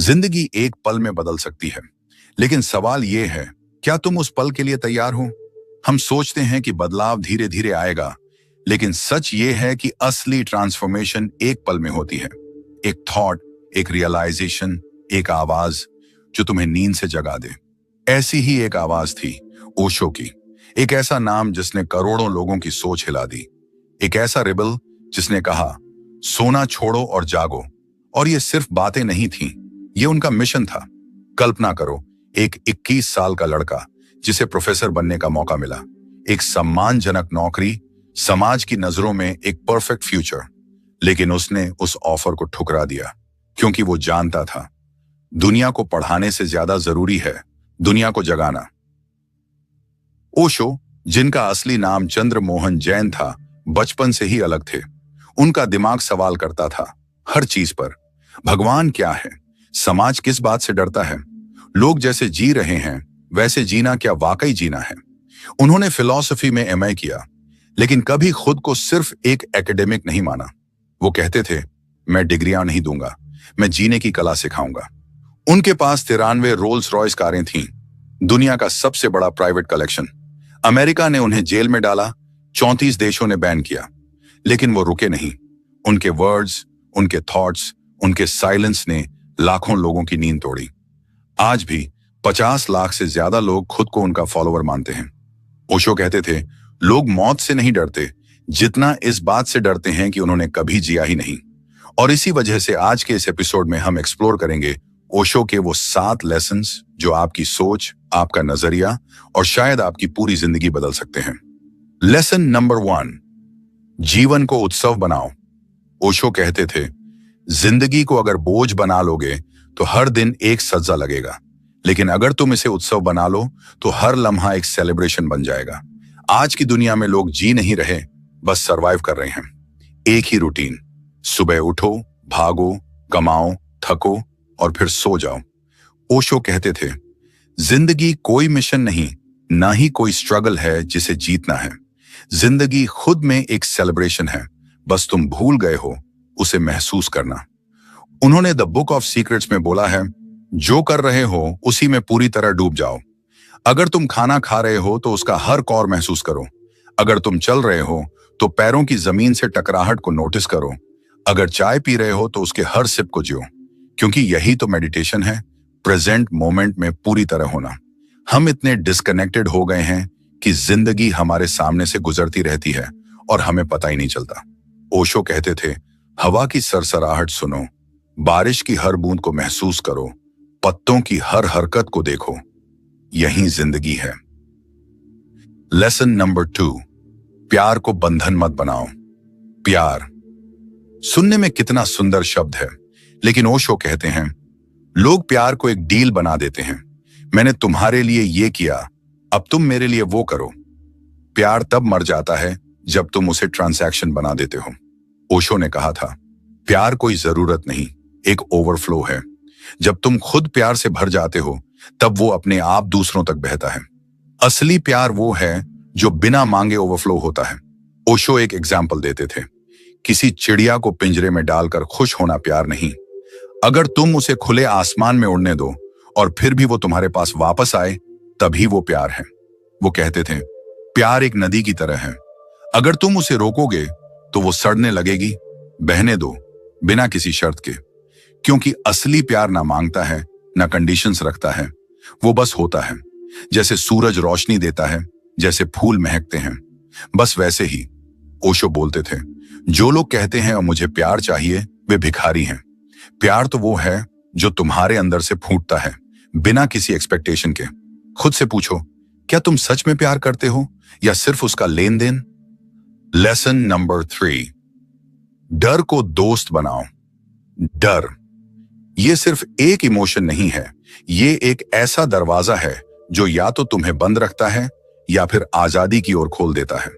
जिंदगी एक पल में बदल सकती है, लेकिन सवाल यह है, क्या तुम उस पल के लिए तैयार हो? हम सोचते हैं कि बदलाव धीरे धीरे आएगा, लेकिन सच ये है कि असली ट्रांसफॉर्मेशन एक पल में होती है। एक थॉट, एक रियलाइजेशन, एक आवाज जो तुम्हें नींद से जगा दे। ऐसी ही एक आवाज थी ओशो की। एक ऐसा नाम जिसने करोड़ों लोगों की सोच हिला दी। एक ऐसा रिबल जिसने कहा, सोना छोड़ो और जागो। और ये सिर्फ बातें नहीं थीं, ये उनका मिशन था। कल्पना करो, एक 21 साल का लड़का जिसे प्रोफेसर बनने का मौका मिला, एक सम्मानजनक नौकरी, समाज की नजरों में एक परफेक्ट फ्यूचर, लेकिन उसने उस ऑफर को ठुकरा दिया क्योंकि वो जानता था दुनिया को पढ़ाने से ज्यादा जरूरी है दुनिया को जगाना। ओशो, जिनका असली नाम चंद्र मोहन जैन था, बचपन से ही अलग थे। उनका दिमाग सवाल करता था हर चीज पर। भगवान क्या है? समाज किस बात से डरता है? लोग जैसे जी रहे हैं वैसे जीना क्या वाकई जीना है? उन्होंने फिलॉसफी में एमए किया, लेकिन कभी खुद को सिर्फ एक एकेडमिक नहीं माना। वो कहते थे, मैं डिग्रियां नहीं दूंगा, मैं जीने की कला सिखाऊंगा। उनके पास 93 रोल्स रॉयस कारें थीं, दुनिया का सबसे बड़ा प्राइवेट कलेक्शन। अमेरिका ने उन्हें जेल में डाला, 34 देशों ने बैन किया, लेकिन वो रुके नहीं। उनके वर्ड्स, उनके थॉट्स, उनके साइलेंस ने लाखों लोगों की नींद तोड़ी। आज भी 50 लाख से ज्यादा लोग खुद को उनका फॉलोअर मानते हैं। ओशो कहते थे, लोग मौत से नहीं डरते जितना इस बात से डरते हैं कि उन्होंने कभी जिया ही नहीं। और इसी वजह से आज के इस एपिसोड में हम एक्सप्लोर करेंगे ओशो के वो 7 लेसन्स जो आपकी सोच, आपका नजरिया और शायद आपकी पूरी जिंदगी बदल सकते हैं। लेसन नंबर 1, जीवन को उत्सव बनाओ। ओशो कहते थे, जिंदगी को अगर बोझ बना लोगे तो हर दिन एक सज्जा लगेगा, लेकिन अगर तुम इसे उत्सव बना लो तो हर लम्हा एक सेलिब्रेशन बन जाएगा। आज की दुनिया में लोग जी नहीं रहे, बस सरवाइव कर रहे हैं। एक ही रूटीन, सुबह उठो, भागो, कमाओ, थको और फिर सो जाओ। ओशो कहते थे, जिंदगी कोई मिशन नहीं, ना ही कोई स्ट्रगल है जिसे जीतना है। जिंदगी खुद में एक सेलिब्रेशन है, बस तुम भूल गए हो उसे महसूस करना। उन्होंने द बुक ऑफ सीक्रेट्स में बोला है, जो कर रहे हो उसी में पूरी तरह डूब जाओ। अगर तुम खाना खा रहे हो तो उसका हर कौर महसूस करो। अगर तुम चल रहे हो तो पैरों की जमीन से टकराहट को नोटिस करो। अगर चाय पी रहे हो तो उसके हर सिप को जियो, क्योंकि यही तो मेडिटेशन है, प्रेजेंट मोमेंट में पूरी तरह होना। हम इतने डिस्कनेक्टेड हो गए हैं कि जिंदगी हमारे सामने से गुजरती रहती है और हमें पता ही नहीं चलता। ओशो कहते थे, हवा की सरसराहट सुनो, बारिश की हर बूंद को महसूस करो, पत्तों की हर हरकत को देखो, यही जिंदगी है। लेसन नंबर 2, प्यार को बंधन मत बनाओ। प्यार सुनने में कितना सुंदर शब्द है, लेकिन ओशो कहते हैं, लोग प्यार को एक डील बना देते हैं। मैंने तुम्हारे लिए ये किया, अब तुम मेरे लिए वो करो। प्यार तब मर जाता है जब तुम उसे ट्रांजैक्शन बना देते हो। ओशो ने कहा था, प्यार कोई जरूरत नहीं, एक ओवरफ्लो है। जब तुम खुद प्यार से भर जाते हो तब वो अपने आप दूसरों तक बहता है। असली प्यार वो है जो बिना मांगे ओवरफ्लो होता है। ओशो एक एग्जाम्पल देते थे, किसी चिड़िया को पिंजरे में डालकर खुश होना प्यार नहीं। अगर तुम उसे खुले आसमान में उड़ने दो और फिर भी वो तुम्हारे पास वापस आए, तभी वो प्यार है। वो कहते थे, प्यार एक नदी की तरह है, अगर तुम उसे रोकोगे तो वो सड़ने लगेगी। बहने दो बिना किसी शर्त के, क्योंकि असली प्यार ना मांगता है ना कंडीशंस रखता है, वो बस होता है। जैसे सूरज रोशनी देता है, जैसे फूल महकते हैं, बस वैसे ही। ओशो बोलते थे, जो लोग कहते हैं और मुझे प्यार चाहिए, वे भिखारी हैं। प्यार तो वो है जो तुम्हारे अंदर से फूटता है बिना किसी एक्सपेक्टेशन के। खुद से पूछो, क्या तुम सच में प्यार करते हो या सिर्फ उसका लेन देन? लेसन नंबर 3, डर को दोस्त बनाओ। डर ये सिर्फ एक इमोशन नहीं है, ये एक ऐसा दरवाजा है जो या तो तुम्हें बंद रखता है या फिर आजादी की ओर खोल देता है।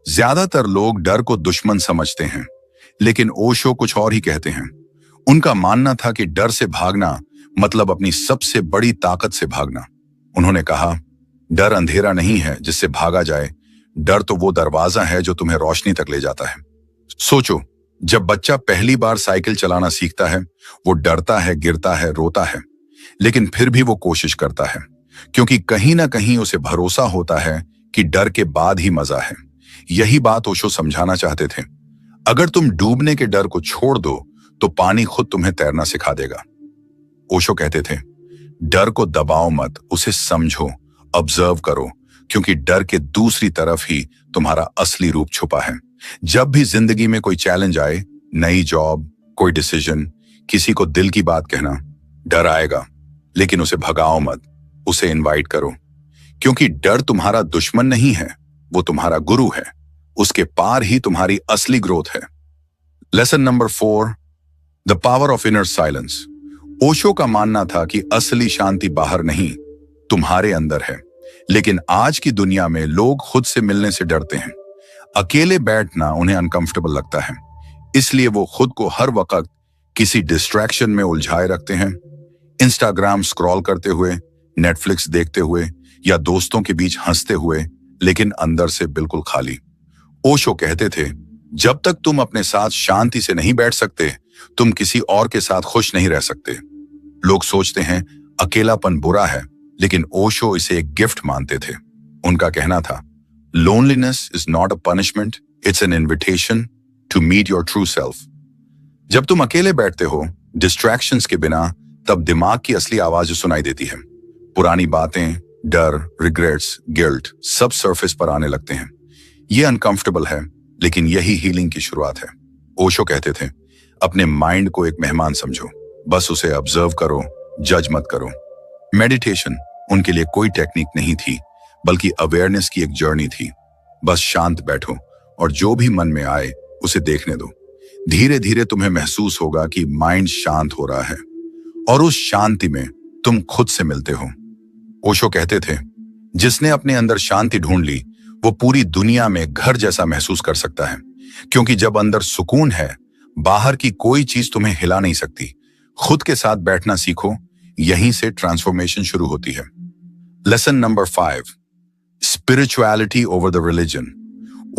ज्यादातर लोग डर को दुश्मन समझते हैं, लेकिन ओशो कुछ और ही कहते हैं। उनका मानना था कि डर से भागना मतलब अपनी सबसे बड़ी ताकत से भागना। उन्होंने कहा, डर अंधेरा नहीं है जिससे भागा जाए, डर तो वो दरवाजा है जो तुम्हें रोशनी तक ले जाता है। सोचो, जब बच्चा पहली बार साइकिल चलाना सीखता है, वो डरता है, गिरता है, रोता है, लेकिन फिर भी वो कोशिश करता है, क्योंकि कहीं ना कहीं उसे भरोसा होता है कि डर के बाद ही मजा है। यही बात ओशो समझाना चाहते थे। अगर तुम डूबने के डर को छोड़ दो, तो पानी खुद तुम्हें तैरना सिखा देगा। ओशो कहते थे, डर को दबाओ मत, उसे समझो, ऑब्जर्व करो, क्योंकि डर के दूसरी तरफ ही तुम्हारा असली रूप छुपा है। जब भी जिंदगी में कोई चैलेंज आए, नई जॉब, कोई डिसीजन, किसी को दिल की बात कहना, डर आएगा, लेकिन उसे भगाओ मत, उसे इनवाइट करो, क्योंकि डर तुम्हारा दुश्मन नहीं है, वो तुम्हारा गुरु है। उसके पार ही तुम्हारी असली ग्रोथ है। Lesson number 4, the power of inner silence. Osho का मानना था कि असली शांति बाहर नहीं, तुम्हारे अंदर है। लेकिन आज की दुनिया में लोग खुद से मिलने से डरते हैं। अकेले बैठना उन्हें अनकंफर्टेबल लगता है, इसलिए वो खुद को हर वक्त किसी डिस्ट्रैक्शन में उलझाए रखते हैं। इंस्टाग्राम स्क्रॉल करते हुए, नेटफ्लिक्स देखते हुए, या दोस्तों के बीच हंसते हुए, लेकिन अंदर से बिल्कुल खाली। ओशो कहते थे, जब तक तुम अपने साथ शांति से नहीं बैठ सकते, तुम किसी और के साथ खुश नहीं रह सकते। लोग सोचते हैं अकेलापन बुरा है, लेकिन ओशो इसे एक गिफ्ट मानते थे। उनका कहना था, loneliness is not a punishment, it's an invitation to meet your true self. जब तुम अकेले बैठते हो, डिस्ट्रैक्शंस के बिना, तब दिमाग की असली आवाज सुनाई देती है। पुरानी बातें, डर, रिग्रेट्स, गिल्ट सब सरफेस पर आने लगते हैं। ये अनकंफर्टेबल है, लेकिन यही हीलिंग की शुरुआत है। ओशो कहते थे, अपने माइंड को एक मेहमान समझो, बस उसे ऑब्जर्व करो, जज मत करो। मेडिटेशन उनके लिए कोई टेक्निक नहीं थी, बल्कि अवेयरनेस की एक जर्नी थी। बस शांत बैठो और जो भी मन में आए उसे देखने दो। धीरे धीरे तुम्हें महसूस होगा कि माइंड शांत हो रहा है, और उस शांति में तुम खुद से मिलते हो। ओशो कहते थे, जिसने अपने अंदर शांति ढूंढ ली, वो पूरी दुनिया में घर जैसा महसूस कर सकता है, क्योंकि जब अंदर सुकून है, बाहर की कोई चीज तुम्हें हिला नहीं सकती। खुद के साथ बैठना सीखो, यहीं से ट्रांसफॉर्मेशन शुरू होती है। Lesson number 5, spirituality over the religion.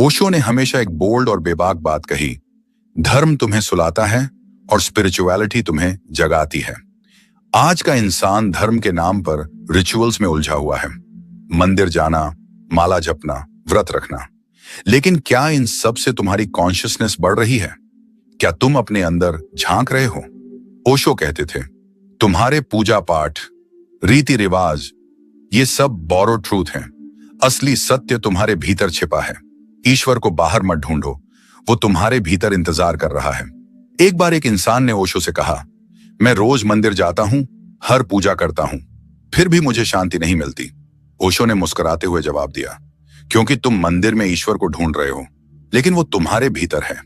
Osho ने हमेशा एक बोल्ड और बेबाक बात कही, धर्म तुम्हें सुलाता है और स्पिरिचुअलिटी तुम्हें जगाती है। आज का इंसान धर्म के नाम पर रिचुअल्स में उलझा हुआ है, मंदिर जाना, माला जपना, व्रत रखना, लेकिन क्या इन सब से तुम्हारी कॉन्शियसनेस बढ़ रही है? क्या तुम अपने अंदर झांक रहे हो? ओशो कहते थे, तुम्हारे पूजा पाठ, रीति रिवाज, ये सब बोरोड ट्रूथ हैं। असली सत्य तुम्हारे भीतर छिपा है। ईश्वर को बाहर मत ढूंढो, वो तुम्हारे भीतर इंतजार कर रहा है। एक बार एक इंसान ने ओशो से कहा, मैं रोज मंदिर जाता हूं, हर पूजा करता हूं, फिर भी मुझे शांति नहीं मिलती। ओशो ने मुस्कुराते हुए जवाब दिया, क्योंकि तुम मंदिर में ईश्वर को ढूंढ रहे हो, लेकिन वो तुम्हारे भीतर है।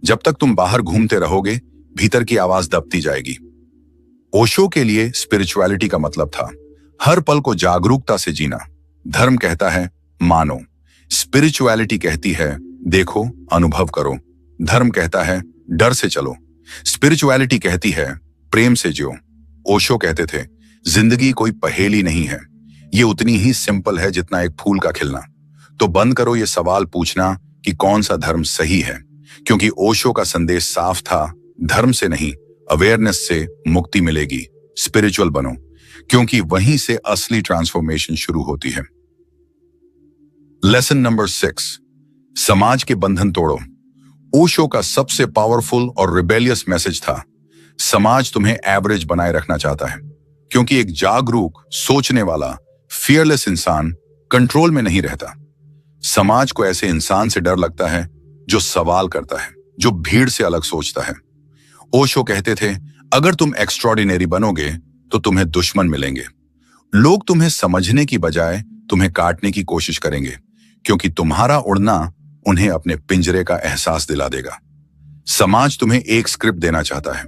जब तक तुम बाहर घूमते रहोगे, भीतर की आवाज दबती जाएगी। ओशो के लिए स्पिरिचुअलिटी का मतलब था हर पल को जागरूकता से जीना। धर्म कहता है मानो, स्पिरिचुअलिटी कहती है देखो, अनुभव करो। धर्म कहता है डर से चलो, स्पिरिचुअलिटी कहती है प्रेम से जियो। ओशो कहते थे, जिंदगी कोई पहेली नहीं है, ये उतनी ही सिंपल है जितना एक फूल का खिलना। तो बंद करो ये सवाल पूछना कि कौन सा धर्म सही है, क्योंकि ओशो का संदेश साफ था, धर्म से नहीं, अवेयरनेस से मुक्ति मिलेगी। स्पिरिचुअल बनो, क्योंकि वहीं से असली ट्रांसफॉर्मेशन शुरू होती है। लेसन नंबर 6, समाज के बंधन तोड़ो। ओशो का सबसे पावरफुल और रिबेलियस मैसेज था, समाज तुम्हें एवरेज बनाए रखना चाहता है, क्योंकि एक जागरूक, सोचने वाला, फियरलेस इंसान कंट्रोल में नहीं रहता। समाज को ऐसे इंसान से डर लगता है जो सवाल करता है, जो भीड़ से अलग सोचता है। ओशो कहते थे, अगर तुम एक्स्ट्रॉर्डिनरी बनोगे तो तुम्हें दुश्मन मिलेंगे। लोग तुम्हें समझने की बजाय तुम्हें काटने की कोशिश करेंगे, क्योंकि तुम्हारा उड़ना उन्हें अपने पिंजरे का एहसास दिला देगा। समाज तुम्हें एक स्क्रिप्ट देना चाहता है,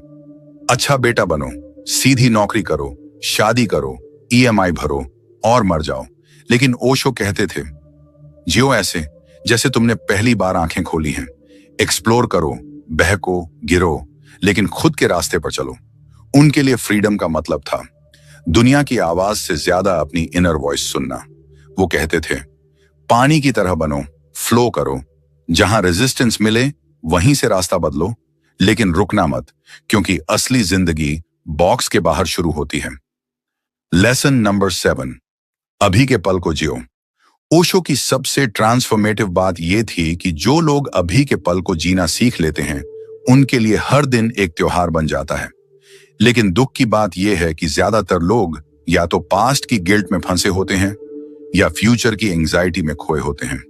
अच्छा बेटा बनो, सीधी नौकरी करो, शादी करो, ईएमआई भरो और मर जाओ। लेकिन ओशो कहते थे, जियो ऐसे जैसे तुमने पहली बार आंखें खोली हैं। एक्सप्लोर करो, बहको, गिरो, लेकिन खुद के रास्ते पर चलो। उनके लिए फ्रीडम का मतलब था दुनिया की आवाज से ज्यादा अपनी इनर वॉइस सुनना। वो कहते थे, पानी की तरह बनो, फ्लो करो, जहां रेजिस्टेंस मिले वहीं से रास्ता बदलो, लेकिन रुकना मत, क्योंकि असली जिंदगी बॉक्स के बाहर शुरू होती है। लेसन नंबर 7, अभी के पल को जियो। ओशो की सबसे ट्रांसफॉर्मेटिव बात यह थी कि जो लोग अभी के पल को जीना सीख लेते हैं, उनके लिए हर दिन एक त्योहार बन जाता है। लेकिन दुख की बात यह है कि ज्यादातर लोग या तो पास्ट की गिल्ट में फंसे होते हैं या फ्यूचर की एंजाइटी में खोए होते हैं।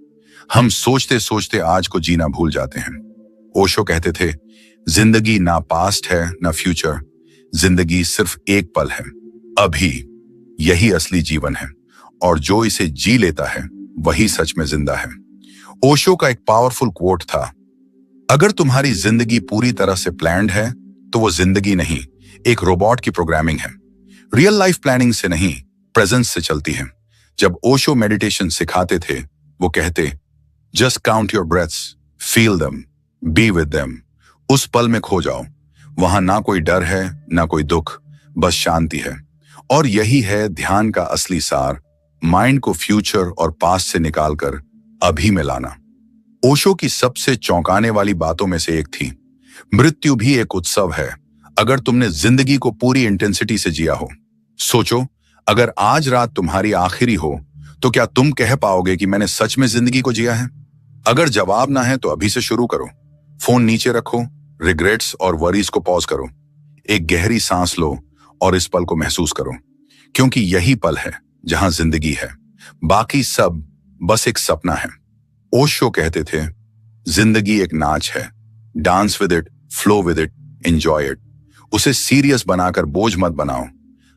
हम सोचते सोचते आज को जीना भूल जाते हैं। ओशो कहते थे, जिंदगी ना पास्ट है ना फ्यूचर, जिंदगी सिर्फ एक पल है, अभी। यही असली जीवन है, और जो इसे जी लेता है वही सच में जिंदा है। ओशो का एक पावरफुल कोट था, अगर तुम्हारी जिंदगी पूरी तरह से प्लान्ड है तो वो जिंदगी नहीं, एक रोबोट की प्रोग्रामिंग है। रियल लाइफ प्लानिंग से नहीं, प्रेजेंस से चलती है। जब ओशो मेडिटेशन सिखाते थे, वो कहते, just count your breaths, feel them, be with them. उस पल में खो जाओ, वहां ना कोई डर है ना कोई दुख, बस शांति है। और यही है ध्यान का असली सार, माइंड को फ्यूचर और पास्ट से निकालकर अभी में लाना। ओशो की सबसे चौंकाने वाली बातों में से एक थी, मृत्यु भी एक उत्सव है, अगर तुमने जिंदगी को पूरी इंटेंसिटी से जिया हो। सोचो, अगर आज रात तुम्हारी आखिरी हो तो क्या तुम कह पाओगे कि मैंने सच में जिंदगी को जिया है? अगर जवाब ना है तो अभी से शुरू करो। फोन नीचे रखो, रिग्रेट्स और वरीज को पॉज करो, एक गहरी सांस लो और इस पल को महसूस करो, क्योंकि यही पल है जहां जिंदगी है, बाकी सब बस एक सपना है। ओशो कहते थे, जिंदगी एक नाच है, dance with it, flow with it, enjoy it. उसे सीरियस बनाकर बोझ मत बनाओ।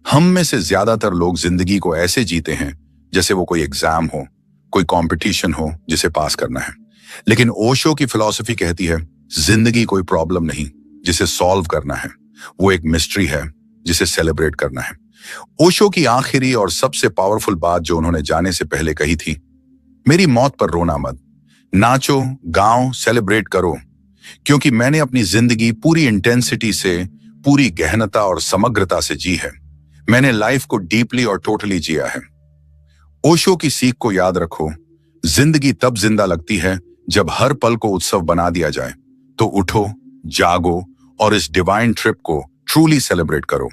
हम में से ज्यादातर लोग जिंदगी को ऐसे जीते हैं जैसे वो कोई एग्जाम हो, कोई कंपटीशन हो जिसे पास करना है। लेकिन ओशो की फिलॉसफी कहती है, जिंदगी कोई प्रॉब्लम नहीं जिसे सॉल्व करना है, वो एक मिस्ट्री है जिसे सेलिब्रेट करना है। ओशो की आखिरी और सबसे पावरफुल बात जो उन्होंने जाने से पहले कही थी, मेरी मौत पर रोना मत, नाचो, गाओ, सेलिब्रेट करो, क्योंकि मैंने अपनी जिंदगी पूरी इंटेंसिटी से, पूरी गहनता और समग्रता से जी है। मैंने लाइफ को डीपली और टोटली जिया है। ओशो की सीख को याद रखो, जिंदगी तब जिंदा लगती है जब हर पल को उत्सव बना दिया जाए। तो उठो, जागो और इस डिवाइन ट्रिप को ट्रूली सेलिब्रेट करो।